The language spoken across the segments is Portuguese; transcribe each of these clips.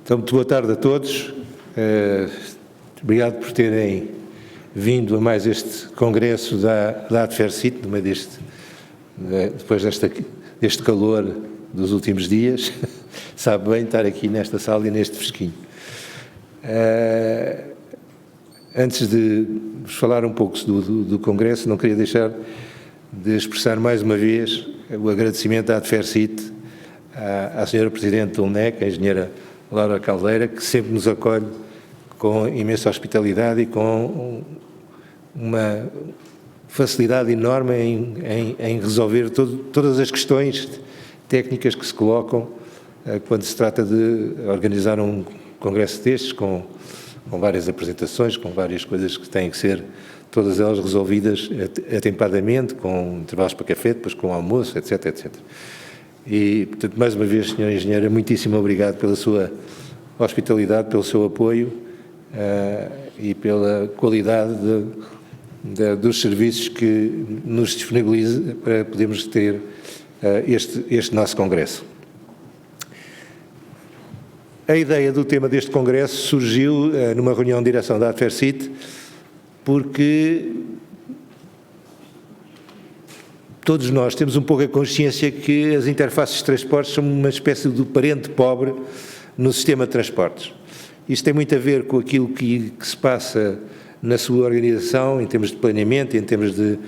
Então, muito boa tarde a todos. Obrigado por terem vindo a mais este congresso da Adfercit, no meio depois deste calor dos últimos dias. Sabe bem estar aqui nesta sala e neste fresquinho. Antes de vos falar um pouco do congresso, não queria deixar de expressar mais uma vez o agradecimento à Adfercit, à senhora Presidente do UNEC, a engenheira Laura Caldeira, que sempre nos acolhe com imensa hospitalidade e com uma facilidade enorme em resolver todas as questões técnicas que se colocam quando se trata de organizar um congresso destes, com várias apresentações, com várias coisas que têm que ser, todas elas resolvidas atempadamente, com intervalos para café, depois com almoço, etc, etc. E, portanto, mais uma vez, Sra. Engenheira, muitíssimo obrigado pela sua hospitalidade, pelo seu apoio e pela qualidade dos serviços que nos disponibiliza para podermos ter este nosso congresso. A ideia do tema deste congresso surgiu numa reunião de direção da Adfercit, porque todos nós temos um pouco a consciência que as interfaces de transportes são uma espécie de parente pobre no sistema de transportes. Isto tem muito a ver com aquilo que se passa na sua organização, em termos de planeamento, em termos de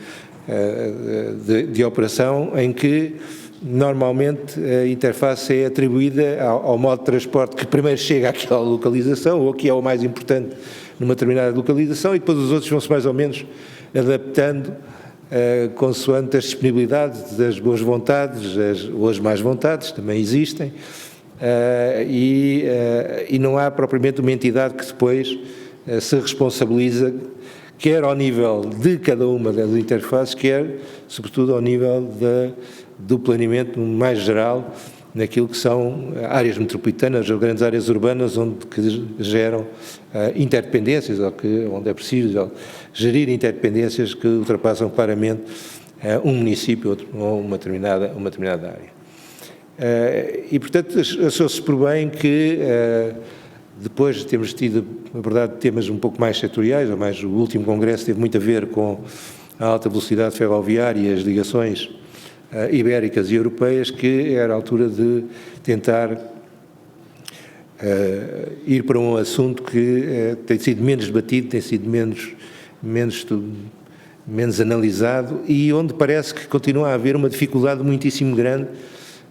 operação, em que normalmente a interface é atribuída ao modo de transporte que primeiro chega àquela localização, ou que é o mais importante numa determinada localização, e depois os outros vão-se mais ou menos adaptando consoante as disponibilidades, das boas vontades, ou as más vontades, também existem, e não há propriamente uma entidade que depois se responsabiliza, quer ao nível de cada uma das interfaces, quer, sobretudo, ao nível do planeamento mais geral, naquilo que são áreas metropolitanas ou grandes áreas urbanas que geram interdependências, onde é preciso gerir interdependências que ultrapassam claramente um município ou uma determinada área. E, portanto, achou-se por bem que, depois de termos tido, na verdade, temas um pouco mais setoriais, ou mais, o último congresso teve muito a ver com a alta velocidade ferroviária e as ligações ibéricas e europeias, que era a altura de tentar ir para um assunto que tem sido menos debatido, tem sido menos analisado, e onde parece que continua a haver uma dificuldade muitíssimo grande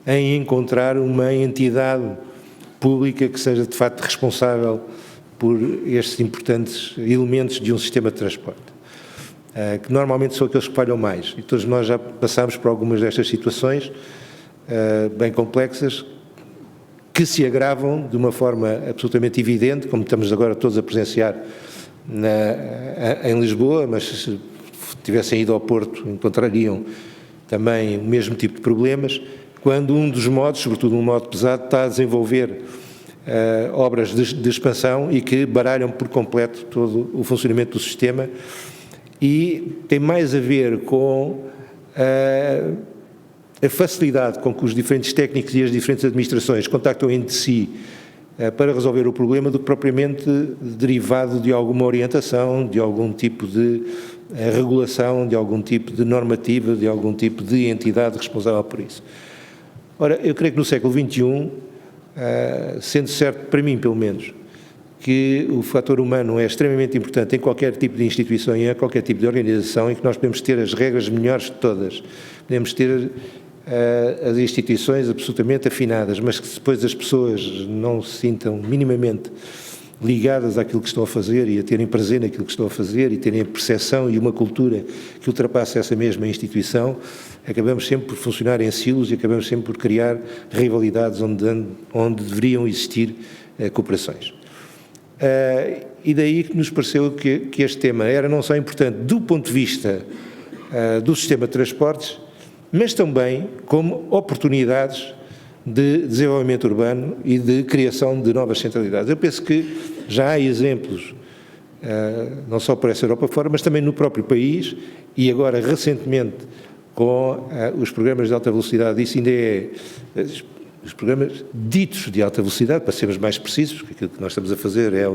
em encontrar uma entidade pública que seja de facto responsável por estes importantes elementos de um sistema de transporte, que normalmente são aqueles que falham mais, e todos nós já passámos por algumas destas situações bem complexas, que se agravam de uma forma absolutamente evidente, como estamos agora todos a presenciar em Lisboa, mas se tivessem ido ao Porto encontrariam também o mesmo tipo de problemas, quando um dos modos, sobretudo um modo pesado, está a desenvolver obras de expansão e que baralham por completo todo o funcionamento do sistema, e tem mais a ver com a facilidade com que os diferentes técnicos e as diferentes administrações contactam entre si para resolver o problema, do que propriamente derivado de alguma orientação, de algum tipo de regulação, de algum tipo de normativa, de algum tipo de entidade responsável por isso. Ora, eu creio que no século XXI, sendo certo, para mim pelo menos, que o fator humano é extremamente importante em qualquer tipo de instituição e em qualquer tipo de organização, em que nós podemos ter as regras melhores de todas, podemos ter as instituições absolutamente afinadas, mas que depois as pessoas não se sintam minimamente ligadas àquilo que estão a fazer e a terem prazer naquilo que estão a fazer e terem a percepção e uma cultura que ultrapassa essa mesma instituição, acabamos sempre por funcionar em silos e acabamos sempre por criar rivalidades onde deveriam existir cooperações. E daí que nos pareceu que este tema era não só importante do ponto de vista do sistema de transportes, mas também como oportunidades de desenvolvimento urbano e de criação de novas centralidades. Eu penso que já há exemplos, não só por essa Europa fora, mas também no próprio país, e agora recentemente com os programas de alta velocidade, isso ainda é os programas ditos de alta velocidade, para sermos mais precisos, porque aquilo que nós estamos a fazer é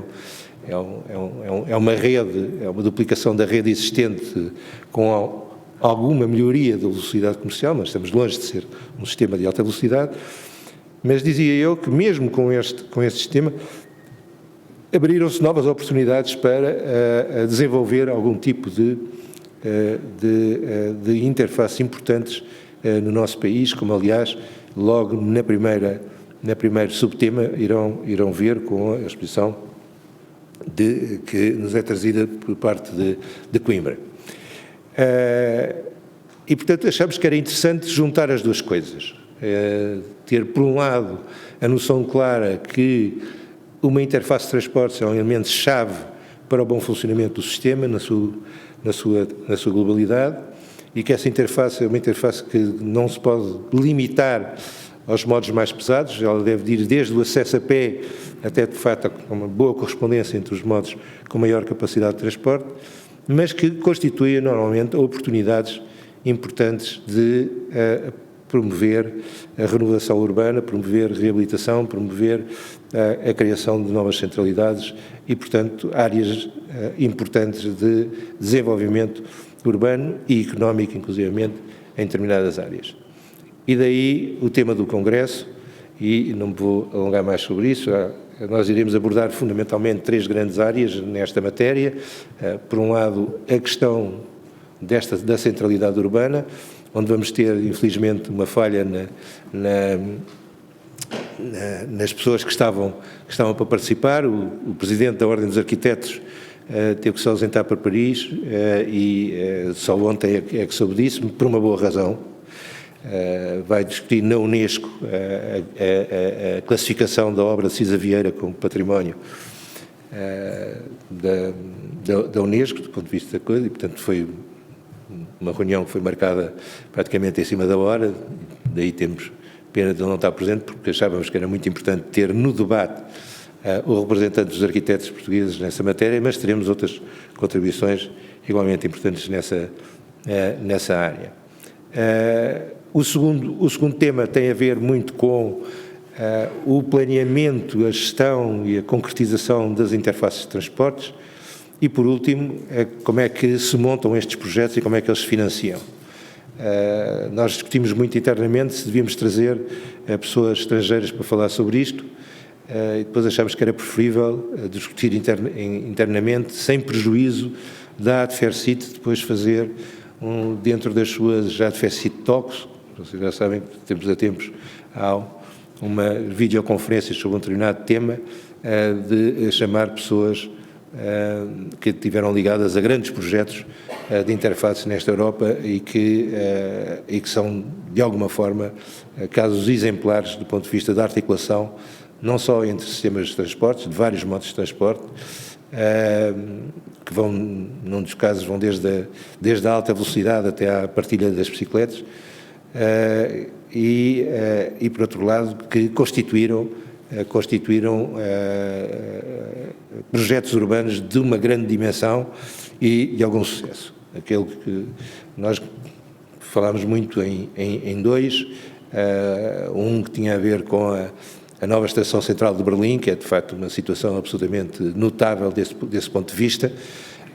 uma rede, é uma duplicação da rede existente com alguma melhoria da velocidade comercial, mas estamos longe de ser um sistema de alta velocidade. Mas dizia eu que mesmo com este sistema abriram-se novas oportunidades para desenvolver algum tipo de interfaces importantes no nosso país, como aliás logo na primeiro subtema irão ver com a exposição que nos é trazida por parte de Coimbra. E portanto achamos que era interessante juntar as duas coisas, ter por um lado a noção clara que uma interface de transportes é um elemento-chave para o bom funcionamento do sistema na sua globalidade, e que essa interface é uma interface que não se pode limitar aos modos mais pesados, ela deve ir desde o acesso a pé até, de facto, a uma boa correspondência entre os modos com maior capacidade de transporte, mas que constituem normalmente oportunidades importantes de promover a renovação urbana, promover a reabilitação, promover a criação de novas centralidades e, portanto, áreas importantes de desenvolvimento urbano e económico, inclusivamente, em determinadas áreas. E daí o tema do Congresso, e não me vou alongar mais sobre isso, nós iremos abordar fundamentalmente 3 grandes áreas nesta matéria. Por um lado, a questão da centralidade urbana, onde vamos ter, infelizmente, uma falha nas pessoas que estavam para participar. O Presidente da Ordem dos Arquitetos teve que se ausentar para Paris e só ontem é que soube disso, por uma boa razão. Vai discutir na Unesco a classificação da obra de Cisa Vieira como património da Unesco, do ponto de vista da coisa, e portanto foi uma reunião que foi marcada praticamente em cima da hora, daí temos pena de ele não estar presente, porque achávamos que era muito importante ter no debate o representante dos arquitetos portugueses nessa matéria, mas teremos outras contribuições igualmente importantes nessa área. O segundo tema tem a ver muito com o planeamento, a gestão e a concretização das interfaces de transportes e, por último, como é que se montam estes projetos e como é que eles se financiam. Nós discutimos muito internamente se devíamos trazer pessoas estrangeiras para falar sobre isto e depois achámos que era preferível discutir internamente, sem prejuízo da ADFERCIT, depois fazer dentro das suas ADFERCIT Talks. Vocês já sabem que tempos a tempos há uma videoconferência sobre um determinado tema, de chamar pessoas que estiveram ligadas a grandes projetos de interfaces nesta Europa e que são, de alguma forma, casos exemplares do ponto de vista da articulação, não só entre sistemas de transportes, de vários modos de transporte, que vão, num dos casos, vão desde a alta velocidade até à partilha das bicicletas, e por outro lado, que constituíram projetos urbanos de uma grande dimensão e de algum sucesso. Aquele que nós falámos muito em 2, um que tinha a ver com a nova Estação Central de Berlim, que é de facto uma situação absolutamente notável desse ponto de vista.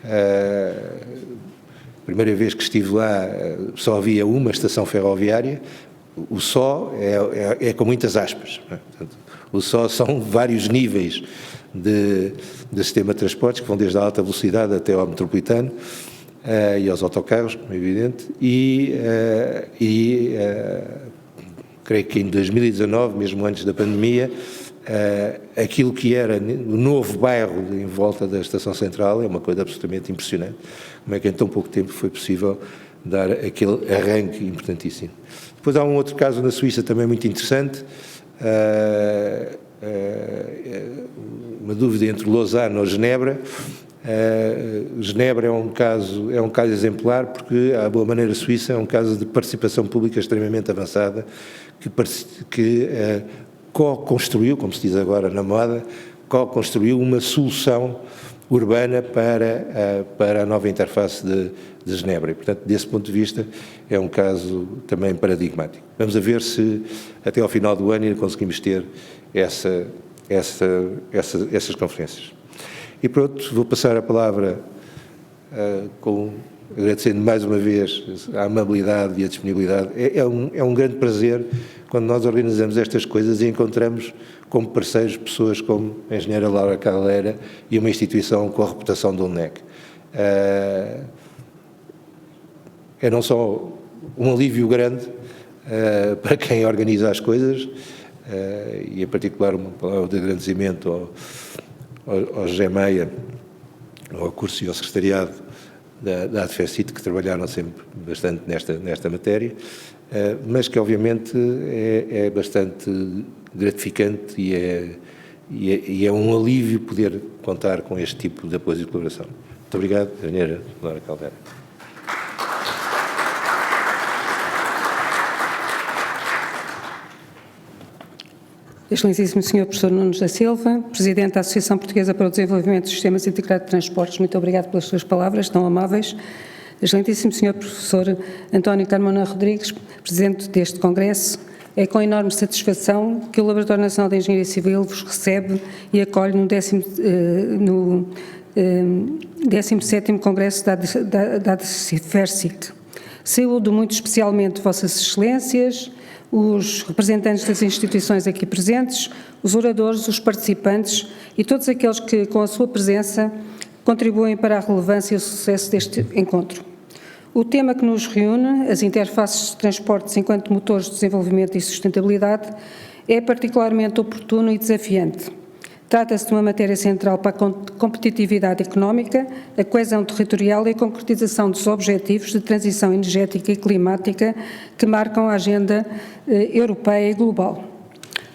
A primeira vez que estive lá só havia uma estação ferroviária, o só é com muitas aspas, não é? Portanto, o só são vários níveis de sistema de transportes, que vão desde a alta velocidade até ao metropolitano e aos autocarros, como é evidente, creio que em 2019, mesmo antes da pandemia, aquilo que era o novo bairro em volta da Estação Central é uma coisa absolutamente impressionante. Como é que em tão pouco tempo foi possível dar aquele arranque importantíssimo. Depois há um outro caso na Suíça também muito interessante, uma dúvida entre Lausanne ou Genebra. Genebra é um caso exemplar porque, à boa maneira suíça, é um caso de participação pública extremamente avançada que co-construiu, como se diz agora na moda, co-construiu uma solução urbana para a nova interface de Genebra. E, portanto, desse ponto de vista, é um caso também paradigmático. Vamos a ver se até ao final do ano ainda conseguimos ter essas conferências. E pronto, vou passar a palavra agradecendo mais uma vez a amabilidade e a disponibilidade. É um grande prazer quando nós organizamos estas coisas e encontramos como parceiros pessoas como a engenheira Laura Caldeira e uma instituição com a reputação do UNEC. É não só um alívio grande para quem organiza as coisas, e em particular uma palavra de agradecimento ao José Meia, ao curso e ao secretariado da ADFECIT, que trabalharam sempre bastante nesta matéria, mas que obviamente é bastante gratificante e é um alívio poder contar com este tipo de apoio e colaboração. Muito obrigado, engenheira Laura Caldeira. Excelentíssimo Sr. Professor Nunes da Silva, Presidente da Associação Portuguesa para o Desenvolvimento dos Sistemas Integrados de Transportes, muito obrigado pelas suas palavras tão amáveis. Excelentíssimo Sr. Professor António Carmona Rodrigues, Presidente deste Congresso, é com enorme satisfação que o Laboratório Nacional de Engenharia Civil vos recebe e acolhe no 17º Congresso da ADFERSIC. Saúdo muito especialmente Vossas Excelências, os representantes das instituições aqui presentes, os oradores, os participantes e todos aqueles que, com a sua presença, contribuem para a relevância e o sucesso deste encontro. O tema que nos reúne, as interfaces de transportes enquanto motores de desenvolvimento e sustentabilidade, é particularmente oportuno e desafiante. Trata-se de uma matéria central para a competitividade económica, a coesão territorial e a concretização dos objetivos de transição energética e climática que marcam a agenda europeia e global.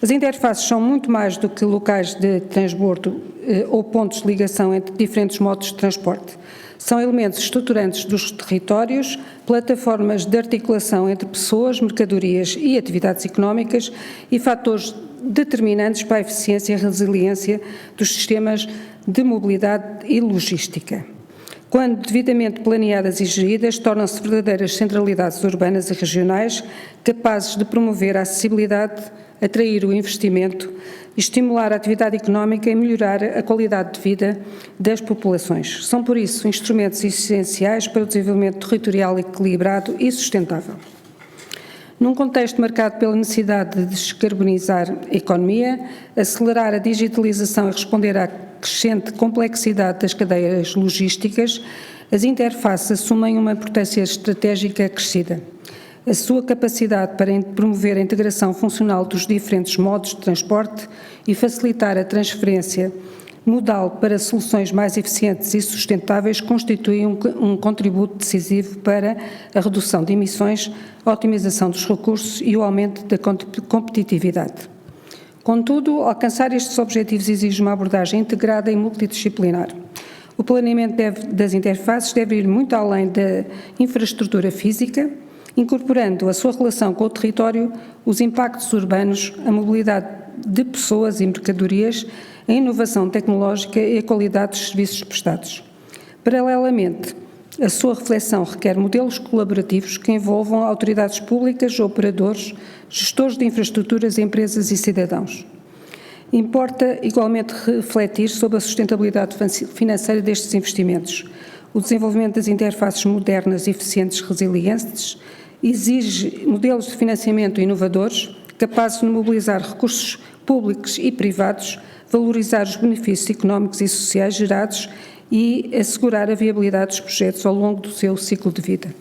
As interfaces são muito mais do que locais de transbordo ou pontos de ligação entre diferentes modos de transporte. São elementos estruturantes dos territórios, plataformas de articulação entre pessoas, mercadorias e atividades económicas e fatores determinantes para a eficiência e a resiliência dos sistemas de mobilidade e logística. Quando devidamente planeadas e geridas, tornam-se verdadeiras centralidades urbanas e regionais capazes de promover a acessibilidade, atrair o investimento, estimular a atividade económica e melhorar a qualidade de vida das populações. São, por isso, instrumentos essenciais para o desenvolvimento territorial equilibrado e sustentável. Num contexto marcado pela necessidade de descarbonizar a economia, acelerar a digitalização e responder à crescente complexidade das cadeias logísticas, as interfaces assumem uma importância estratégica acrescida. A sua capacidade para promover a integração funcional dos diferentes modos de transporte e facilitar a transferência modal para soluções mais eficientes e sustentáveis constitui um contributo decisivo para a redução de emissões, a otimização dos recursos e o aumento da competitividade. Contudo, alcançar estes objetivos exige uma abordagem integrada e multidisciplinar. O planeamento das interfaces deve ir muito além da infraestrutura física, incorporando a sua relação com o território, os impactos urbanos, a mobilidade de pessoas e mercadorias, a inovação tecnológica e a qualidade dos serviços prestados. Paralelamente, a sua reflexão requer modelos colaborativos que envolvam autoridades públicas, operadores, gestores de infraestruturas, empresas e cidadãos. Importa igualmente refletir sobre a sustentabilidade financeira destes investimentos. O desenvolvimento das interfaces modernas, eficientes e resilientes exige modelos de financiamento inovadores, capazes de mobilizar recursos públicos e privados, valorizar os benefícios económicos e sociais gerados e assegurar a viabilidade dos projetos ao longo do seu ciclo de vida.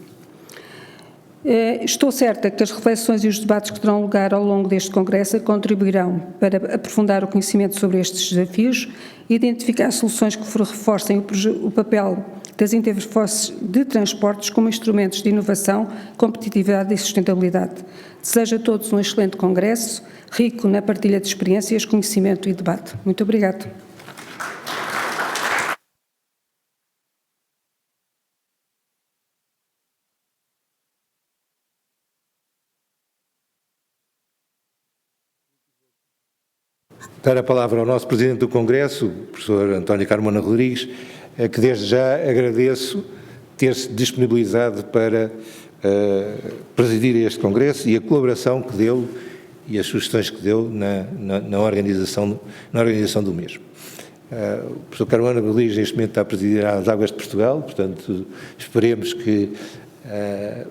Estou certa que as reflexões e os debates que terão lugar ao longo deste Congresso contribuirão para aprofundar o conhecimento sobre estes desafios e identificar soluções que reforcem o papel das interfaces de transportes como instrumentos de inovação, competitividade e sustentabilidade. Desejo a todos um excelente Congresso, rico na partilha de experiências, conhecimento e debate. Muito obrigado. dar a palavra ao nosso Presidente do Congresso, o professor António Carmona Rodrigues, que desde já agradeço ter-se disponibilizado para presidir este Congresso e a colaboração que deu e as sugestões que deu na organização do mesmo. O professor Carmona Rodrigues neste momento está a presidir as Águas de Portugal, portanto esperemos que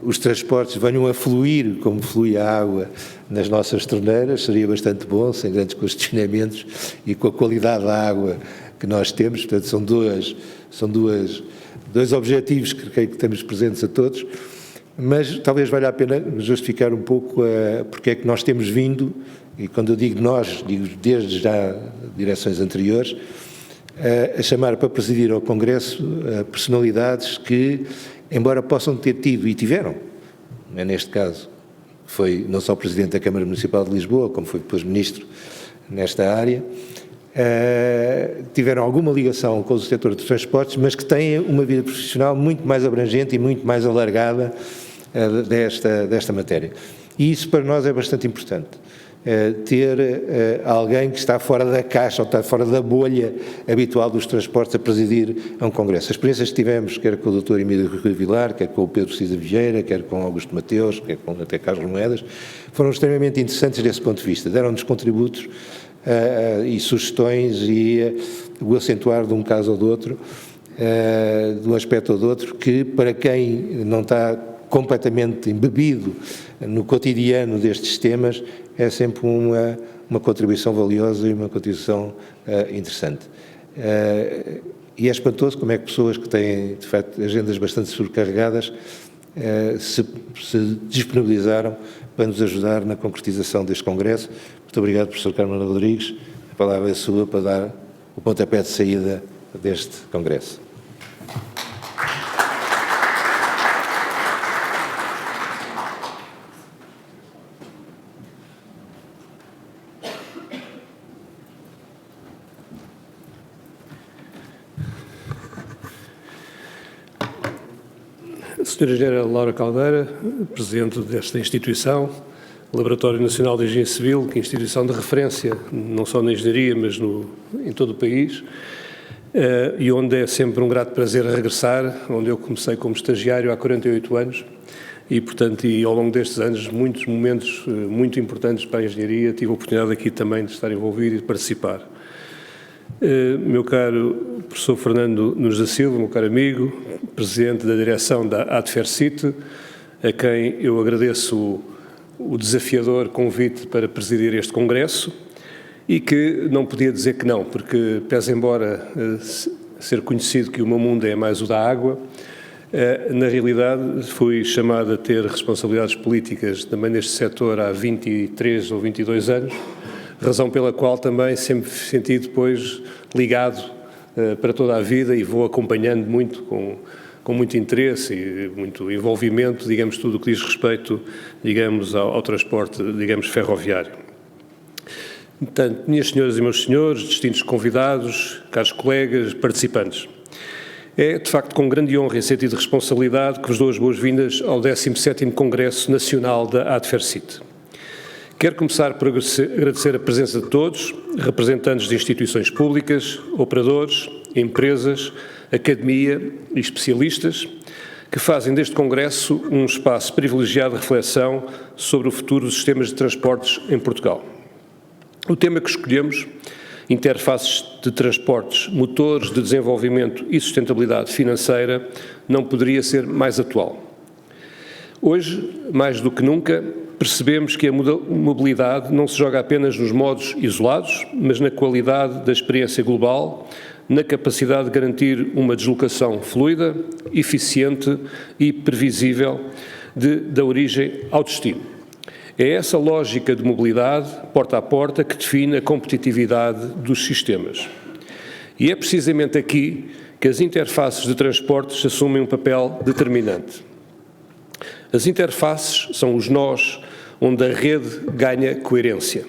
os transportes venham a fluir como flui a água nas nossas torneiras, seria bastante bom, sem grandes questionamentos e com a qualidade da água que nós temos. Portanto, são dois objetivos que creio que temos presentes a todos, mas talvez valha a pena justificar um pouco porque é que nós temos vindo, e quando eu digo nós, digo desde já direções anteriores, a chamar para presidir ao Congresso personalidades que, embora possam ter tido e tiveram, neste caso, foi não só Presidente da Câmara Municipal de Lisboa, como foi depois Ministro nesta área, tiveram alguma ligação com o setor dos transportes, mas que têm uma vida profissional muito mais abrangente e muito mais alargada desta matéria. E isso para nós é bastante importante. Ter alguém que está fora da caixa ou está fora da bolha habitual dos transportes a presidir a um Congresso. As experiências que tivemos, quer com o Dr. Emílio Rui Vilar, quer com o Pedro Cisa Vieira, quer com Augusto Mateus, quer com até Carlos Moedas, foram extremamente interessantes desse ponto de vista. Deram-nos contributos e sugestões e o acentuar de um caso ou do outro, de um aspecto ou do outro, que para quem não está completamente embebido no cotidiano destes temas, é sempre uma contribuição valiosa e uma contribuição interessante. E é espantoso como é que pessoas que têm, de facto, agendas bastante sobrecarregadas se disponibilizaram para nos ajudar na concretização deste Congresso. Muito obrigado, professor Carmona Rodrigues. A palavra é sua para dar o pontapé de saída deste Congresso. Sra. Engenheira Laura Caldeira, Presidente desta instituição, Laboratório Nacional de Engenharia Civil, que é instituição de referência, não só na engenharia, mas em todo o país, e onde é sempre um grato prazer regressar, onde eu comecei como estagiário há 48 anos, e, portanto, ao longo destes anos, muitos momentos muito importantes para a engenharia, tive a oportunidade aqui também de estar envolvido e de participar. Meu caro professor Fernando Nunes da Silva, meu caro amigo, Presidente da direção da ADFERCIT, a quem eu agradeço o desafiador convite para presidir este Congresso e que não podia dizer que não, porque pese embora ser conhecido que o meu mundo é mais o da água, na realidade fui chamado a ter responsabilidades políticas também neste setor há 23 ou 22 anos, razão pela qual também sempre senti depois ligado para toda a vida e vou acompanhando muito com muito interesse e muito envolvimento, digamos, tudo o que diz respeito, digamos, ao transporte, digamos, ferroviário. Portanto, minhas senhoras e meus senhores, distintos convidados, caros colegas, participantes, é, de facto, com grande honra e sentido de responsabilidade que vos dou as boas-vindas ao 17º Congresso Nacional da ADFERCIT. Quero começar por agradecer a presença de todos, representantes de instituições públicas, operadores, empresas, academia e especialistas, que fazem deste Congresso um espaço privilegiado de reflexão sobre o futuro dos sistemas de transportes em Portugal. O tema que escolhemos, interfaces de transportes, motores de desenvolvimento e sustentabilidade financeira, não poderia ser mais atual. Hoje, mais do que nunca, percebemos que a mobilidade não se joga apenas nos modos isolados, mas na qualidade da experiência global, na capacidade de garantir uma deslocação fluida, eficiente e previsível da origem ao destino. É essa lógica de mobilidade, porta a porta, que define a competitividade dos sistemas. E é precisamente aqui que as interfaces de transportes assumem um papel determinante. As interfaces são os nós onde a rede ganha coerência.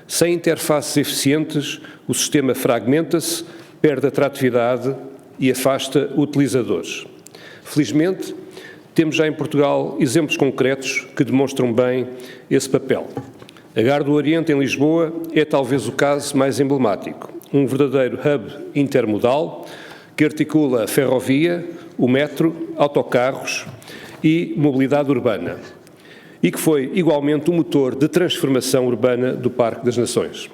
Sem interfaces eficientes, o sistema fragmenta-se, perde atratividade e afasta utilizadores. Felizmente, temos já em Portugal exemplos concretos que demonstram bem esse papel. A Gare do Oriente, em Lisboa, é talvez o caso mais emblemático. Um verdadeiro hub intermodal que articula a ferrovia, o metro, autocarros e mobilidade urbana, e que foi igualmente um motor de transformação urbana do Parque das Nações.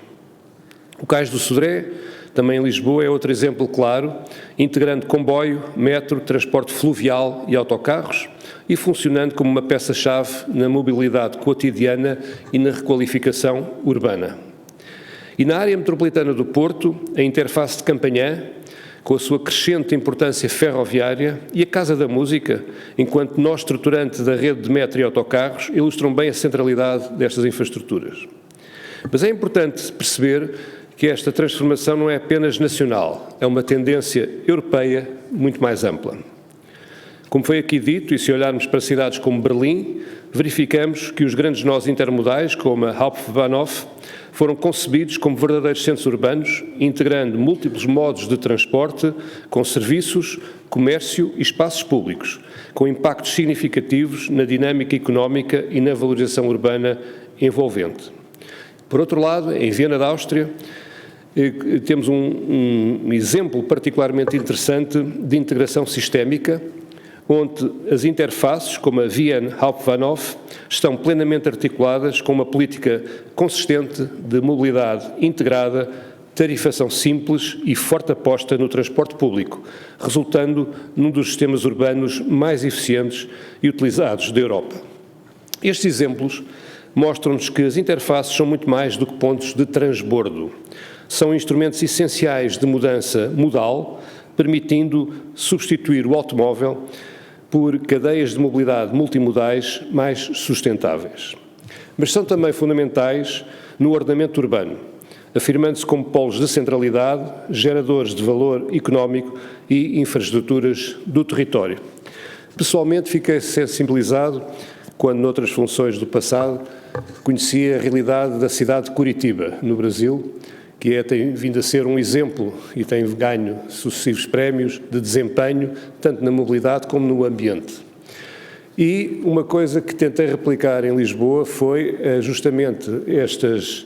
O Cais do Sodré, também em Lisboa, é outro exemplo claro, integrando comboio, metro, transporte fluvial e autocarros e funcionando como uma peça-chave na mobilidade cotidiana e na requalificação urbana. E na área metropolitana do Porto, a interface de Campanhã, com a sua crescente importância ferroviária, e a Casa da Música, enquanto nó estruturante da rede de metro e autocarros, ilustram bem a centralidade destas infraestruturas. Mas é importante perceber que esta transformação não é apenas nacional, é uma tendência europeia muito mais ampla. Como foi aqui dito, e se olharmos para cidades como Berlim, verificamos que os grandes nós intermodais, como a Hauptbahnhof, foram concebidos como verdadeiros centros urbanos, integrando múltiplos modos de transporte com serviços, comércio e espaços públicos, com impactos significativos na dinâmica económica e na valorização urbana envolvente. Por outro lado, em Viena da Áustria, temos um exemplo particularmente interessante de integração sistémica, onde as interfaces, como a Wien Hauptbahnhof, estão plenamente articuladas com uma política consistente de mobilidade integrada, tarifação simples e forte aposta no transporte público, resultando num dos sistemas urbanos mais eficientes e utilizados da Europa. Estes exemplos mostram-nos que as interfaces são muito mais do que pontos de transbordo. São instrumentos essenciais de mudança modal, permitindo substituir o automóvel por cadeias de mobilidade multimodais mais sustentáveis. Mas são também fundamentais no ordenamento urbano, afirmando-se como polos de centralidade, geradores de valor económico e infraestruturas do território. Pessoalmente, fiquei sensibilizado quando, noutras funções do passado, conheci a realidade da cidade de Curitiba, no Brasil, que tem vindo a ser um exemplo e tem ganho sucessivos prémios de desempenho, tanto na mobilidade como no ambiente. E uma coisa que tentei replicar em Lisboa foi justamente estes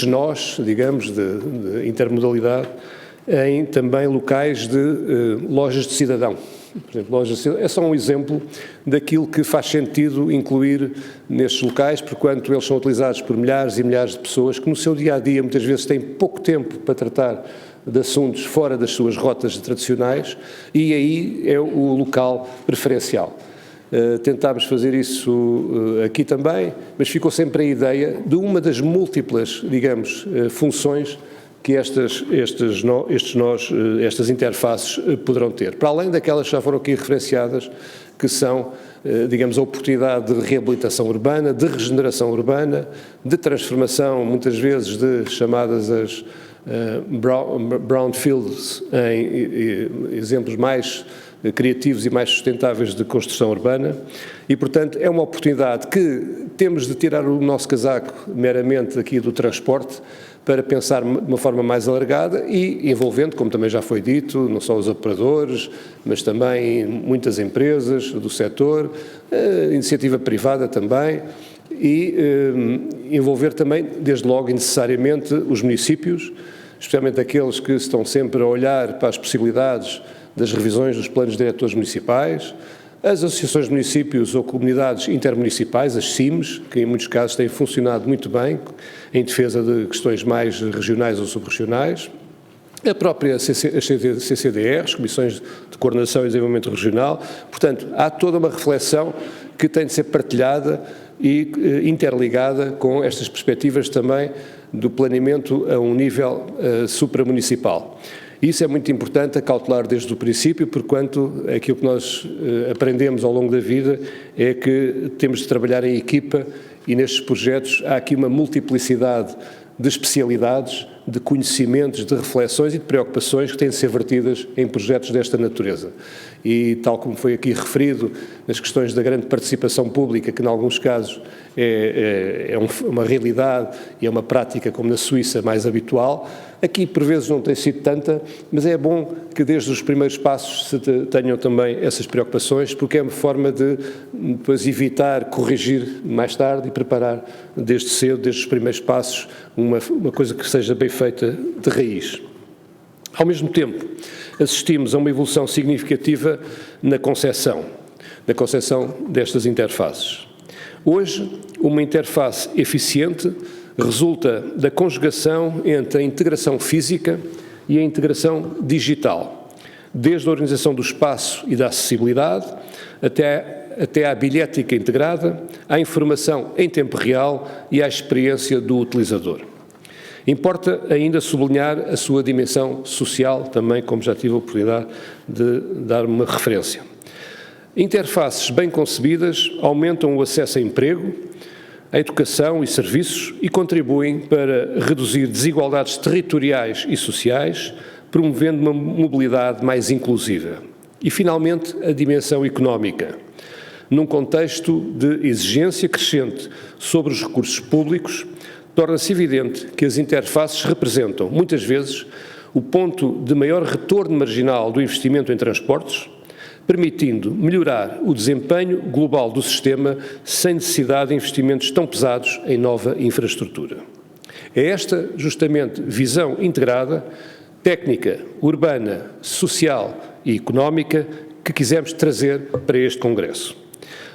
nós, digamos, de intermodalidade, em também locais de lojas de cidadão. Por exemplo, lojas de cidadão é só um exemplo daquilo que faz sentido incluir nestes locais, porquanto eles são utilizados por milhares e milhares de pessoas que no seu dia-a-dia muitas vezes têm pouco tempo para tratar de assuntos fora das suas rotas tradicionais, e aí é o local preferencial. Tentámos fazer isso aqui também, mas ficou sempre a ideia de uma das múltiplas, digamos, funções que estas interfaces poderão ter, para além daquelas que já foram aqui referenciadas, que são, digamos, a oportunidade de reabilitação urbana, de regeneração urbana, de transformação, muitas vezes, de chamadas as brownfields, em exemplos mais criativos e mais sustentáveis de construção urbana, e, portanto, é uma oportunidade que temos de tirar o nosso casaco meramente aqui do transporte para pensar de uma forma mais alargada e envolvendo, como também já foi dito, não só os operadores, mas também muitas empresas do setor, iniciativa privada também, e envolver também, desde logo e necessariamente, os municípios, especialmente aqueles que estão sempre a olhar para as possibilidades das revisões dos planos diretores municipais, as associações de municípios ou comunidades intermunicipais, as CIMs, que em muitos casos têm funcionado muito bem em defesa de questões mais regionais ou subregionais, a própria CCDRs, Comissões de Coordenação e Desenvolvimento Regional. Portanto, há toda uma reflexão que tem de ser partilhada e interligada com estas perspectivas também do planeamento a um nível supramunicipal. Isso é muito importante a cautelar desde o princípio, porquanto aquilo que nós aprendemos ao longo da vida é que temos de trabalhar em equipa, e nestes projetos há aqui uma multiplicidade de especialidades, de conhecimentos, de reflexões e de preocupações que têm de ser vertidas em projetos desta natureza. E, tal como foi aqui referido, nas questões da grande participação pública, que, em alguns casos, é uma realidade e é uma prática, como na Suíça, mais habitual, aqui, por vezes, não tem sido tanta, mas é bom que, desde os primeiros passos, se tenham também essas preocupações, porque é uma forma de, depois, evitar corrigir mais tarde e preparar, desde cedo, desde os primeiros passos, uma coisa que seja bem feita de raiz. Ao mesmo tempo, assistimos a uma evolução significativa na concepção destas interfaces. Hoje, uma interface eficiente resulta da conjugação entre a integração física e a integração digital, desde a organização do espaço e da acessibilidade, até à bilhética integrada, à informação em tempo real e à experiência do utilizador. Importa ainda sublinhar a sua dimensão social, também, como já tive a oportunidade de dar uma referência. Interfaces bem concebidas aumentam o acesso a emprego, a educação e serviços e contribuem para reduzir desigualdades territoriais e sociais, promovendo uma mobilidade mais inclusiva. E, finalmente, a dimensão económica. Num contexto de exigência crescente sobre os recursos públicos, torna-se evidente que as interfaces representam, muitas vezes, o ponto de maior retorno marginal do investimento em transportes, permitindo melhorar o desempenho global do sistema sem necessidade de investimentos tão pesados em nova infraestrutura. É esta, justamente, visão integrada, técnica, urbana, social e económica que quisemos trazer para este Congresso.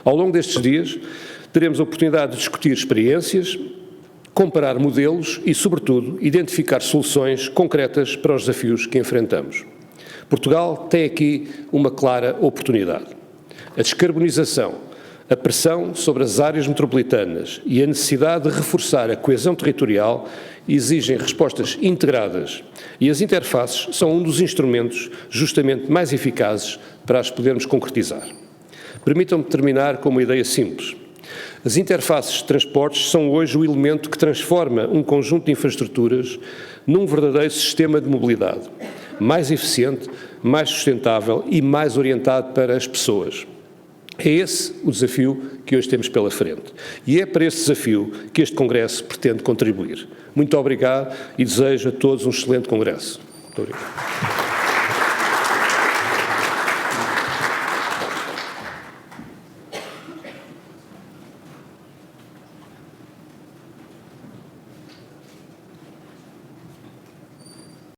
Ao longo destes dias, teremos a oportunidade de discutir experiências, comparar modelos e, sobretudo, identificar soluções concretas para os desafios que enfrentamos. Portugal tem aqui uma clara oportunidade. A descarbonização, a pressão sobre as áreas metropolitanas e a necessidade de reforçar a coesão territorial exigem respostas integradas e as interfaces são um dos instrumentos justamente mais eficazes para as podermos concretizar. Permitam-me terminar com uma ideia simples. As interfaces de transportes são hoje o elemento que transforma um conjunto de infraestruturas num verdadeiro sistema de mobilidade, mais eficiente, mais sustentável e mais orientado para as pessoas. É esse o desafio que hoje temos pela frente. E é para esse desafio que este Congresso pretende contribuir. Muito obrigado e desejo a todos um excelente Congresso. Muito obrigado.